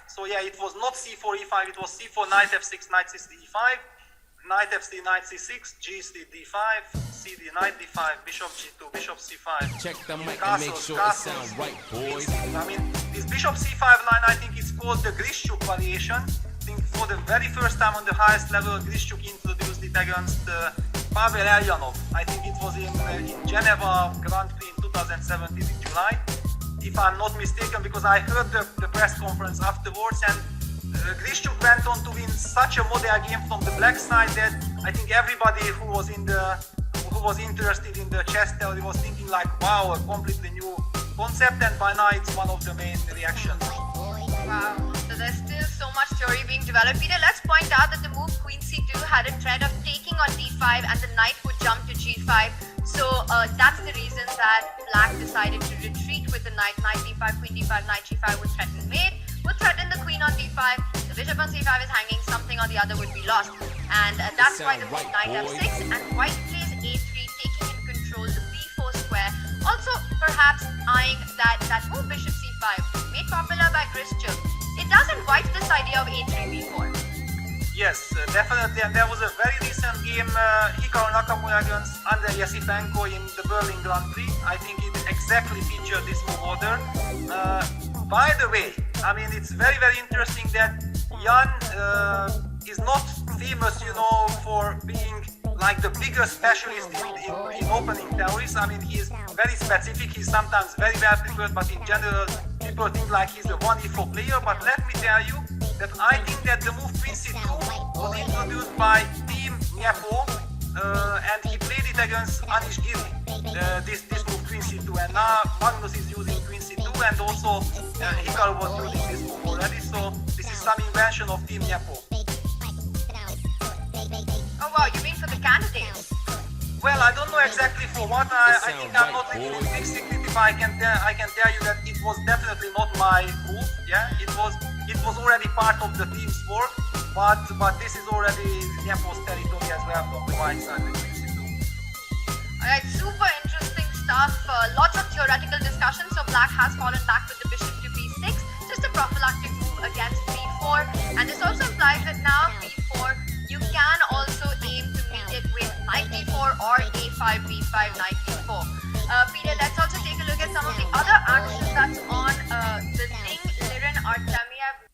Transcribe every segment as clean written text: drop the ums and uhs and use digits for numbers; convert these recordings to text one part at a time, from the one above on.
So yeah, it was not c4, e5, it was c4, knight f6, knight c6, e5, knight f3, knight c6, g3, d5, cd, knight d5, bishop g2, bishop c5. Check the mic castles, and make sure castles, it sounds right, boys. I mean, this bishop c5 line, I think it's called the Grishchuk variation. I think for the very first time on the highest level, Grishchuk introduced it against Pavel Elyanov. I think it was in Geneva Grand Prix in 2017 in July, if I'm not mistaken, because I heard the press conference afterwards, and Grishchuk went on to win such a model game from the black side that I think everybody who was interested in the chess theory was thinking like, wow, a completely new concept, and by now it's one of the main reactions. Wow, so there's still so much theory being developed. Peter, let's point out that the move Queen c2 had a trend of taking on d5 and the knight would jump to g5. So that's the reason that black decided to retreat with the knight. Knight d5, queen d5, knight g5 would threaten mate, would threaten the queen on d5. The bishop on c5 is hanging, something or the other would be lost. And that's why the move knight f6 and white plays a3, taking in control the b4 square. Also perhaps eyeing that move bishop c5, made popular by Grishchuk. It does invite this idea of a3, b4. Yes, definitely, and there was a very recent game, Hikaru Nakamura against Andrei Yasipenko in the Berlin Grand Prix. I think it exactly featured this move order. By the way, I mean, it's very, very interesting that Jan is not famous, you know, for being like the biggest specialist in opening theories. I mean, he is very specific, he's sometimes very well prepared, but in general, people think like he's a 1e4 player. But let me tell you that I think that the move Queen c2 was introduced by Team Niepo, and he played it against Anish Giri, this move Queen c2, and now Magnus is using Queen c2, and also Hikaru was using this move already, so this is some invention of Team Niepo. Oh wow, you mean for the candidates? Well, I don't know exactly for what. I think I'm not really big secret if I can tell you that it was definitely not my move. Yeah, it was already part of the team's work, but this is already Niepo's territory as well from the white side. Alright, super interesting stuff. Lots of theoretical discussion. So black has fallen back with the bishop to b6, just a prophylactic move against b4, and this also implies that now b4 you can also aim to meet it with knight d4 or a5, b5, knight d4. Peter, let's also take a look at some of the other action that's on the Ning Liren Artemiev.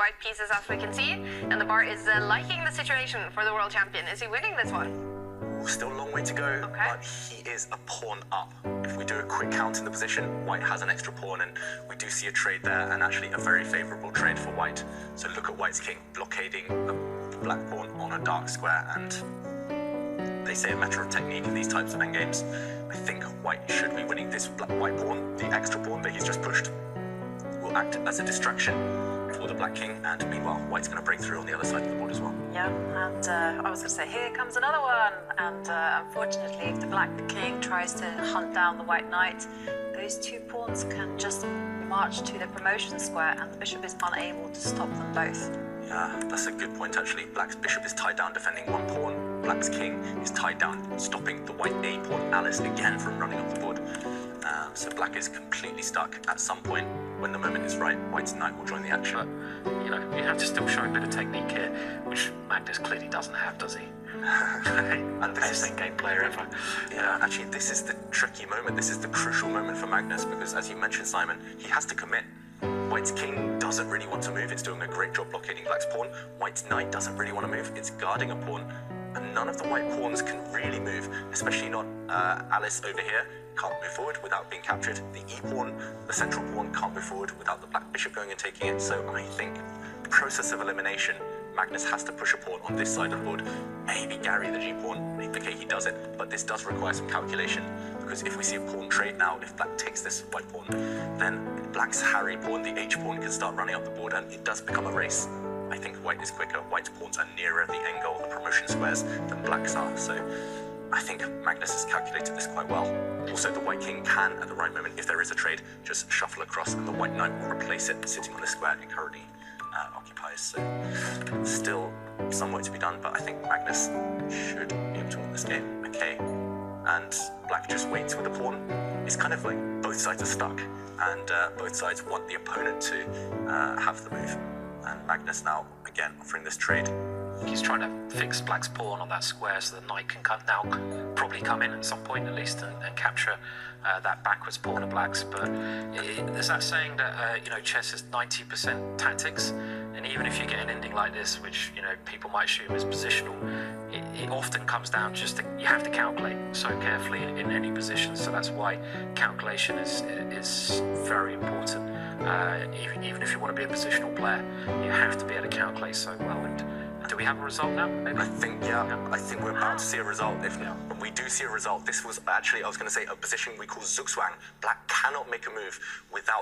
White pieces, as we can see, and the bar is liking the situation for the world champion. Is he winning this one? Still a long way to go, but he is a pawn up. If we do a quick count in the position, White has an extra pawn, and we do see a trade there, and actually a very favourable trade for White. So look at White's king blockading the black pawn on a dark square, and they say a matter of technique in these types of endgames. I think White should be winning this white pawn. The extra pawn that he's just pushed will act as a distraction for the black king, and meanwhile White's going to break through on the other side of the board as well. Yeah, and I was going to say, here comes another one, and unfortunately if the black king tries to hunt down the white knight, those two pawns can just march to the promotion square, and the bishop is unable to stop them both. Yeah, that's a good point actually. Black's bishop is tied down defending one pawn, Black's king is tied down stopping the white A pawn Alice again from running up the board. So Black is completely stuck. At some point, when the moment is right, White's knight will join the action. But, you know, you have to still show a bit of technique here, which Magnus clearly doesn't have, does he? And this Best endgame player ever. Yeah, actually, this is the tricky moment. This is the crucial moment for Magnus, because as you mentioned, Simon, he has to commit. White's king doesn't really want to move. It's doing a great job blockading Black's pawn. White's knight doesn't really want to move. It's guarding a pawn. And none of the white pawns can really move, especially not Alice over here. Can't move forward without being captured. The E pawn, the central pawn, can't move forward without the black bishop going and taking it. So I think, process of elimination, Magnus has to push a pawn on this side of the board. Maybe Gary the G pawn. Okay, he does it, but this does require some calculation, because if we see a pawn trade now, if Black takes this white pawn, then Black's Harry pawn, the H pawn, can start running up the board, and it does become a race. I think White is quicker. White's pawns are nearer the end goal, the promotion squares, than Black's are. So I think Magnus has calculated this quite well. Also, the white king can, at the right moment, if there is a trade, just shuffle across, and the white knight will replace it, sitting on the square it currently occupies. So still some work to be done, but I think Magnus should be able to win this game. Okay, and Black just waits with the pawn. It's kind of like both sides are stuck, and both sides want the opponent to have the move. And Magnus now, again, offering this trade. He's trying to fix Black's pawn on that square so the knight can probably come in at some point at least and capture that backwards pawn of Black's. But there's that saying that you know, chess is 90% tactics, and even if you get an ending like this, which you know people might assume is positional, it often comes down just to, you have to calculate so carefully in any position. So that's why calculation is very important. Even if you want to be a positional player, you have to be able to calculate so well. And do we have a result now? Maybe? I think we're about to see a result. If when we do see a result, this was actually, I was going to say, a position we call zugzwang. Black cannot make a move without